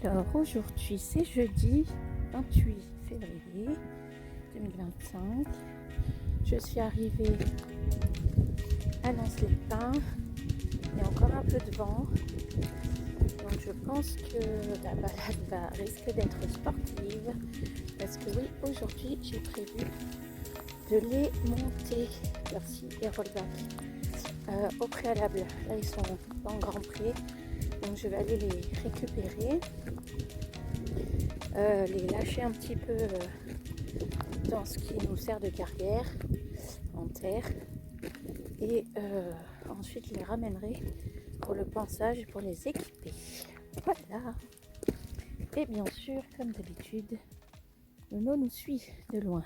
Alors aujourd'hui c'est jeudi 28 février 2025. Je suis arrivée à Lens-les-Pins. Il y a encore un peu de vent. Donc je pense que la balade risque d'être sportive. Parce que oui, aujourd'hui j'ai prévu de les monter, Percy et Rollback, au préalable. Là ils sont en Grand Prix. Donc je vais aller les récupérer, les lâcher un petit peu dans ce qui nous sert de carrière en terre et ensuite je les ramènerai pour le pansage et pour les équiper. Voilà. Et bien sûr, comme d'habitude, Nono nous suit de loin.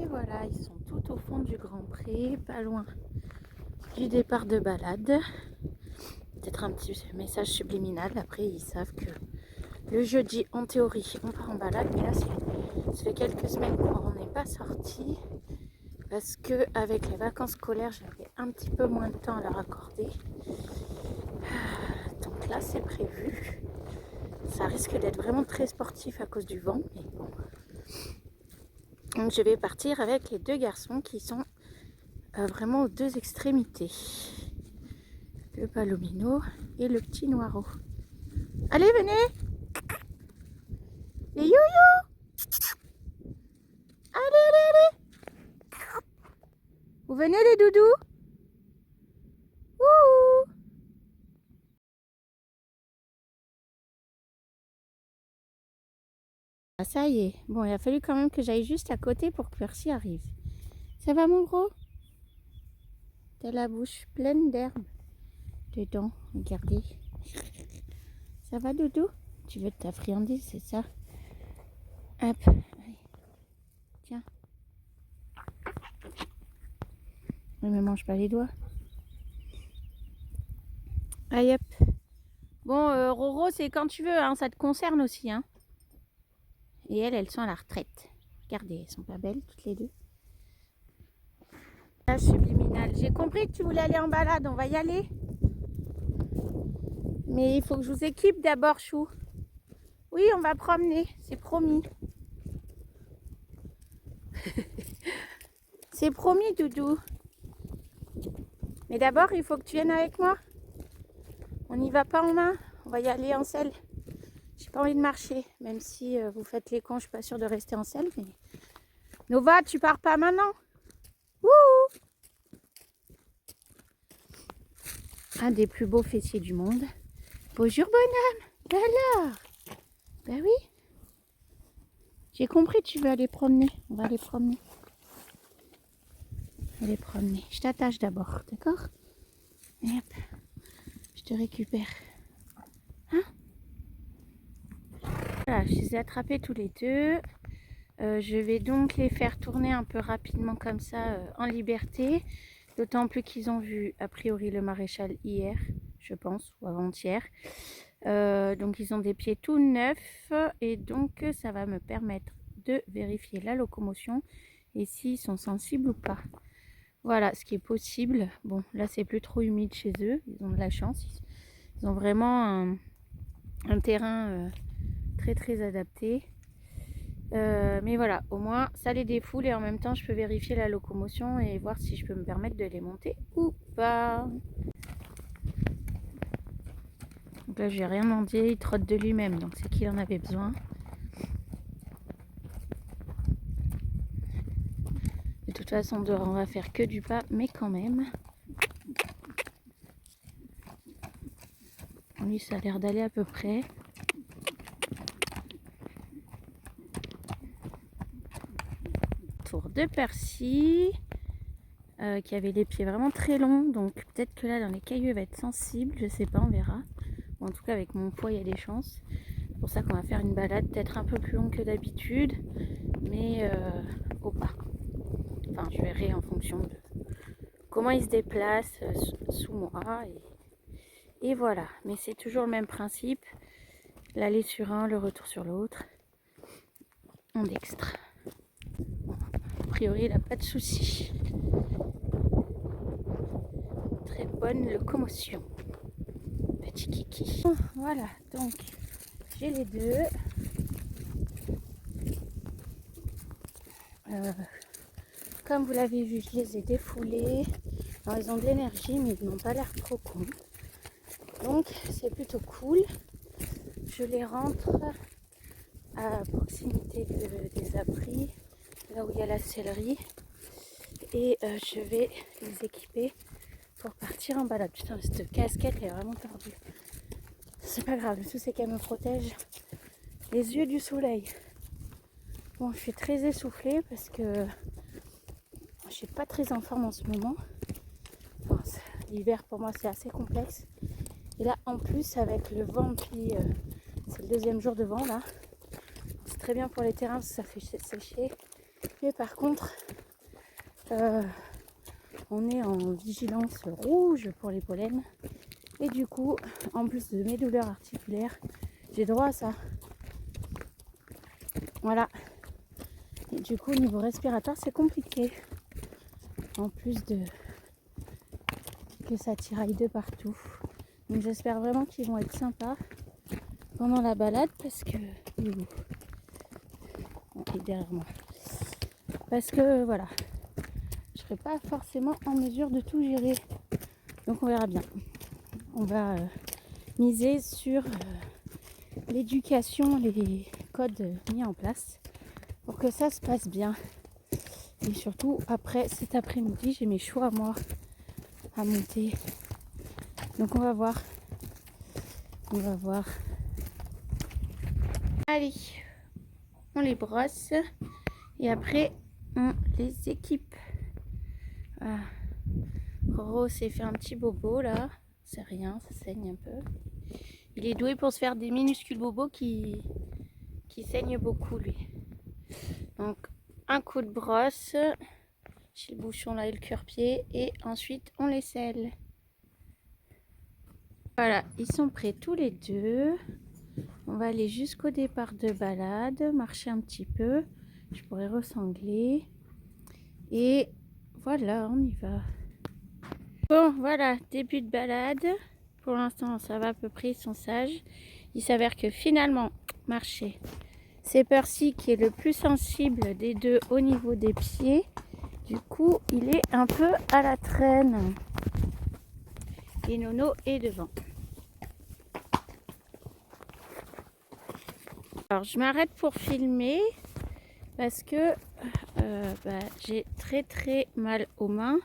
Et voilà, ils sont tout au fond du Grand Pré, pas loin du départ de balade. Peut-être un petit message subliminal. Après, ils savent que le jeudi, en théorie, on part en balade. Mais là, ça fait quelques semaines qu'on n'est pas sorti. Parce que avec les vacances scolaires, j'avais un petit peu moins de temps à leur accorder. Donc là, c'est prévu. Ça risque d'être vraiment très sportif à cause du vent. Mais bon. Donc je vais partir avec les deux garçons qui sont vraiment aux deux extrémités. Le palomino et le petit noiro. Allez, venez! Les youyou! Allez, allez, allez! Vous venez les doudous? Wouhou! Ah, ça y est. Bon, il a fallu quand même que j'aille juste à côté pour que Percy arrive. Ça va, mon gros? T'as la bouche pleine d'herbe dedans. Regardez. Ça va, doudou? Tu veux ta friandise, c'est ça? Hop. Allez. Tiens. Ne me mange pas les doigts. Allez, hop. Bon, Roro, c'est quand tu veux, hein, ça te concerne aussi, hein. Et elles sont à la retraite. Regardez, elles sont pas belles toutes les deux. Ah, subliminal. J'ai compris que tu voulais aller en balade, on va y aller. Mais il faut que je vous équipe d'abord, chou. Oui, on va promener, c'est promis. C'est promis, doudou. Mais d'abord, il faut que tu viennes avec moi. On n'y va pas en main, on va y aller en selle. J'ai pas envie de marcher, même si vous faites les cons, je suis pas sûre de rester en selle. Mais... Nova, tu pars pas maintenant? Wouhou! Un des plus beaux fessiers du monde. Bonjour, bonhomme. Alors? Ben oui. J'ai compris, tu veux aller promener. On va aller promener. Aller promener. Je t'attache d'abord, d'accord? Et hop, je te récupère. Hein? Voilà, je les ai attrapés tous les deux. Je vais donc les faire tourner un peu rapidement comme ça en liberté. D'autant plus qu'ils ont vu a priori le maréchal hier, je pense, ou avant-hier. Donc ils ont des pieds tout neufs et donc ça va me permettre de vérifier la locomotion et s'ils sont sensibles ou pas. Voilà ce qui est possible. Bon, là c'est plus trop humide chez eux, ils ont de la chance. Ils ont vraiment un terrain très très adapté. Mais voilà, au moins ça les défoule et en même temps je peux vérifier la locomotion et voir si je peux me permettre de les monter ou pas. Donc là j'ai rien demandé, il trotte de lui-même, donc c'est qu'il en avait besoin. De toute façon dehors on va faire que du pas, mais quand même. Lui ça a l'air d'aller à peu près. Tour de Percy. Qui avait les pieds vraiment très longs, donc peut-être que là dans les cailloux il va être sensible, je sais pas, on verra. Bon, en tout cas avec mon poids il y a des chances. C'est pour ça qu'on va faire une balade peut-être un peu plus longue que d'habitude, mais au pas. Enfin je verrai en fonction de comment il se déplace sous moi et voilà. Mais c'est toujours le même principe, l'aller sur un, le retour sur l'autre, en dextre. Bon, a priori il n'a pas de soucis. Très bonne locomotion, petit kiki. Bon, voilà, donc j'ai les deux. Comme vous l'avez vu, je les ai défoulés. Alors ils ont de l'énergie, mais ils n'ont pas l'air trop cons. Donc c'est plutôt cool. Je les rentre à proximité des abris, là où il y a la sellerie. Et je vais les équiper pour partir en balade. Putain, cette casquette est vraiment tordue. C'est pas grave, le tout c'est qu'elle me protège les yeux du soleil. Bon, je suis très essoufflée parce que je suis pas très en forme en ce moment. Enfin, l'hiver pour moi c'est assez complexe. Et là en plus avec le vent qui... c'est le deuxième jour de vent là. C'est très bien pour les terrains parce que ça fait sécher. Mais par contre, on est en vigilance rouge pour les pollens. Et du coup, en plus de mes douleurs articulaires, j'ai droit à ça. Voilà. Et du coup, au niveau respiratoire, c'est compliqué. En plus de que ça tiraille de partout. Donc j'espère vraiment qu'ils vont être sympas pendant la balade parce que... Il est où ? Bon, il est derrière moi. Parce que voilà, je serai pas forcément en mesure de tout gérer. Donc on verra bien. On va miser sur l'éducation, les codes mis en place pour que ça se passe bien. Et surtout, après cet après-midi, j'ai mes choix à moi à monter. Donc on va voir. On va voir. Allez, on les brosse et après on les équipe. Voilà. Roro s'est fait un petit bobo là. C'est rien, ça saigne un peu. Il est doué pour se faire des minuscules bobos qui saignent beaucoup lui. Donc un coup de brosse chez le bouchon là et le cure-pied et ensuite on les scelle. Voilà, ils sont prêts tous les deux. On va aller jusqu'au départ de balade, marcher un petit peu. Je pourrais ressangler. Et voilà, on y va. Bon, voilà, début de balade. Pour l'instant, ça va à peu près, ils sont sages. Il s'avère que finalement, marcher, c'est Percy qui est le plus sensible des deux au niveau des pieds. Du coup, il est un peu à la traîne. Et Nono est devant. Alors, je m'arrête pour filmer parce que j'ai très mal aux mains.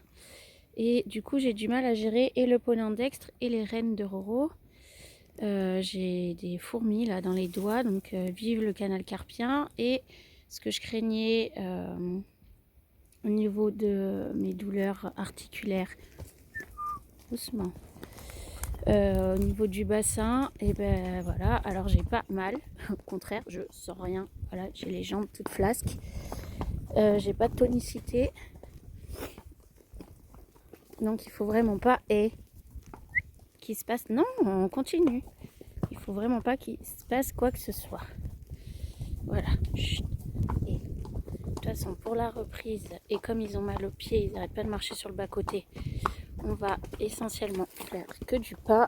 Et du coup, j'ai du mal à gérer et le poney dextre et les rênes de Roro. J'ai des fourmis là dans les doigts, donc vive le canal carpien. Et ce que je craignais au niveau de mes douleurs articulaires, doucement, au niveau du bassin, et ben voilà, alors j'ai pas mal, au contraire, je sens rien. Voilà, j'ai les jambes toutes flasques, j'ai pas de tonicité. Donc il faut vraiment pas qu'il se passe. Non, on continue. Il faut vraiment pas qu'il se passe quoi que ce soit. Voilà. Chut. Et de toute façon, pour la reprise, et comme ils ont mal aux pieds, ils n'arrêtent pas de marcher sur le bas-côté, on va essentiellement faire que du pas.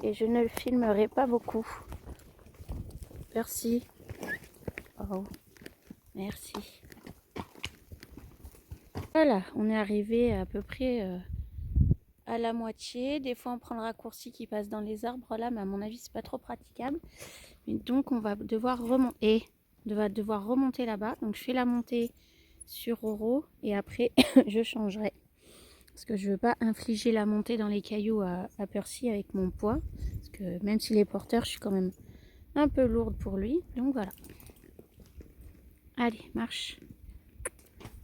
Et je ne le filmerai pas beaucoup. Merci. Oh, merci. Voilà, on est arrivé à peu près à la moitié. Des fois on prend le raccourci qui passe dans les arbres là, mais à mon avis c'est pas trop praticable. Et donc on va devoir remonter là-bas. Donc je fais la montée sur Roro et après je changerai. Parce que je veux pas infliger la montée dans les cailloux à Percy avec mon poids. Parce que même s'il est porteur, je suis quand même un peu lourde pour lui. Donc voilà. Allez, marche.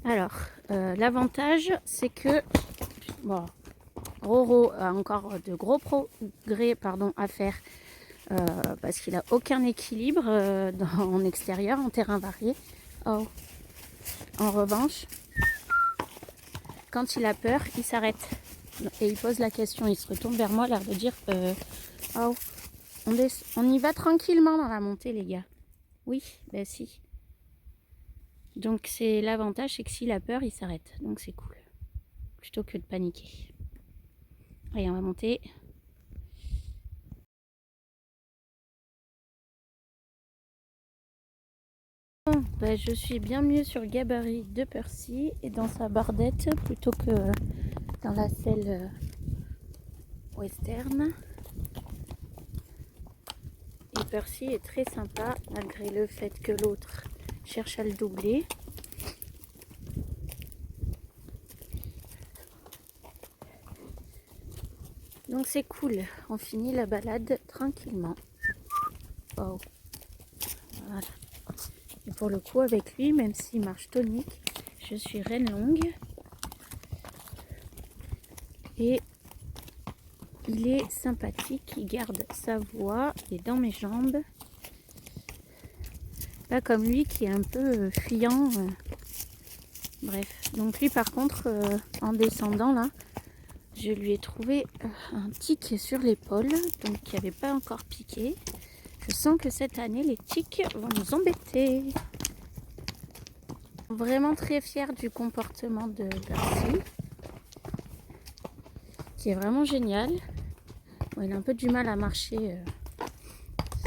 Alors, l'avantage c'est que... Bon, Roro a encore de gros progrès à faire parce qu'il n'a aucun équilibre en extérieur, en terrain varié. Oh. En revanche, quand il a peur, il s'arrête et il pose la question. Il se retourne vers moi, l'air de dire oh, on y va tranquillement dans la montée, les gars. Oui, ben si. Donc c'est l'avantage, c'est que s'il a peur, il s'arrête. Donc c'est cool. Plutôt que de paniquer. Allez, on va monter. bah, je suis bien mieux sur le gabarit de Percy et dans sa bardette plutôt que dans la selle western. Et Percy est très sympa malgré le fait que l'autre cherche à le doubler. Donc c'est cool, on finit la balade tranquillement. Wow. Voilà. Et pour le coup avec lui, même s'il marche tonique, je suis reine longue. Et il est sympathique, il garde sa voix, il est dans mes jambes. Pas comme lui qui est un peu fuyant. Bref, donc lui par contre, en descendant là, je lui ai trouvé un tic sur l'épaule, donc qui n'avait pas encore piqué. Je sens que cette année, les tics vont nous embêter. Vraiment très fière du comportement de Percy, qui est vraiment génial. Bon, il a un peu du mal à marcher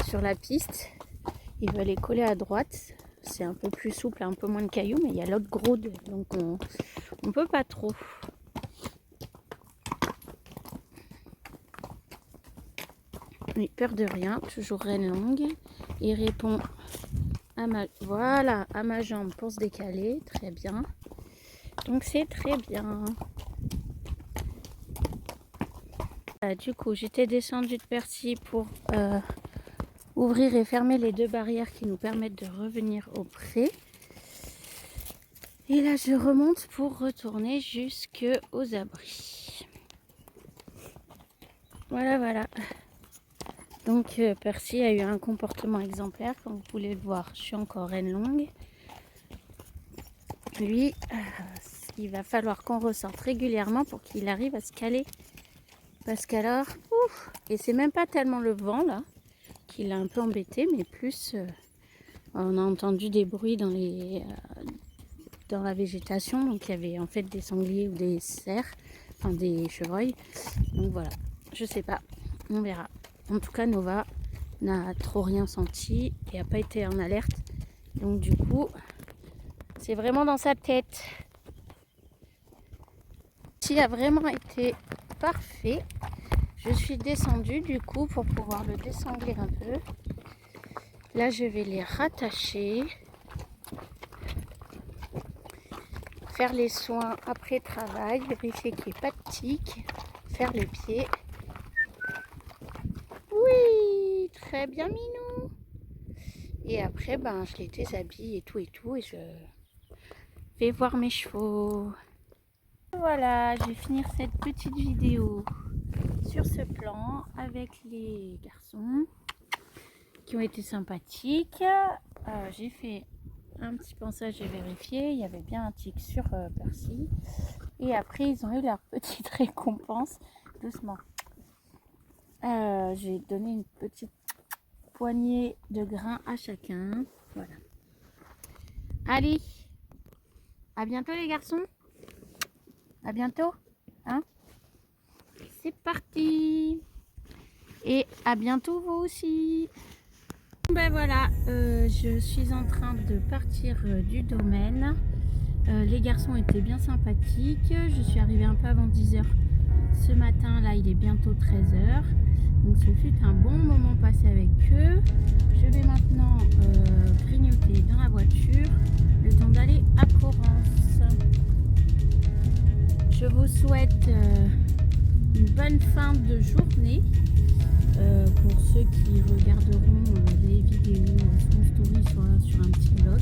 sur la piste. Il veut aller coller à droite. C'est un peu plus souple, un peu moins de cailloux, mais il y a l'autre gros, donc on peut pas trop. Oui, peur de rien, toujours reine longue. Il répond à ma jambe pour se décaler, très bien. Donc c'est très bien. Du coup, j'étais descendue de Percy pour ouvrir et fermer les 2 barrières qui nous permettent de revenir au Et là, je remonte pour retourner jusqu'aux abris. Voilà. Donc, Percy a eu un comportement exemplaire, comme vous pouvez le voir. Je suis encore reine longue. Lui, il va falloir qu'on ressorte régulièrement pour qu'il arrive à se caler. Parce qu'alors, et c'est même pas tellement le vent là qui l'a un peu embêté, mais plus on a entendu des bruits dans la végétation. Donc il y avait en fait des sangliers ou des cerfs, enfin des chevreuils. Donc voilà, je sais pas, on verra. En tout cas, Nova n'a trop rien senti et n'a pas été en alerte. Donc du coup, c'est vraiment dans sa tête. Il a vraiment été parfait. Je suis descendue du coup pour pouvoir le désangler un peu. Là, je vais les rattacher. Faire les soins après travail, vérifier qu'il n'y ait pas de tic, faire les pieds. Oui, très bien minou. Et après, je les déshabille et tout et je vais voir mes chevaux. Voilà, je vais finir cette petite vidéo sur ce plan avec les garçons qui ont été sympathiques. J'ai fait un petit pensage, j'ai vérifié, il y avait bien un tic sur Percy. Et après, ils ont eu leur petite récompense. Doucement. J'ai donné une petite poignée de grains à chacun. Voilà. Allez, à bientôt les garçons. À bientôt. Hein? C'est parti. Et à bientôt vous aussi. Ben voilà, je suis en train de partir du domaine. Les garçons étaient bien sympathiques. Je suis arrivée un peu avant 10h ce matin. Là, il est bientôt 13h. Donc, ce fut un bon moment passé avec eux. Je vais maintenant grignoter dans la voiture le temps d'aller à Corrence. Je vous souhaite une bonne fin de journée. Pour ceux qui regarderont des vidéos soit en story, soit sur un petit vlog.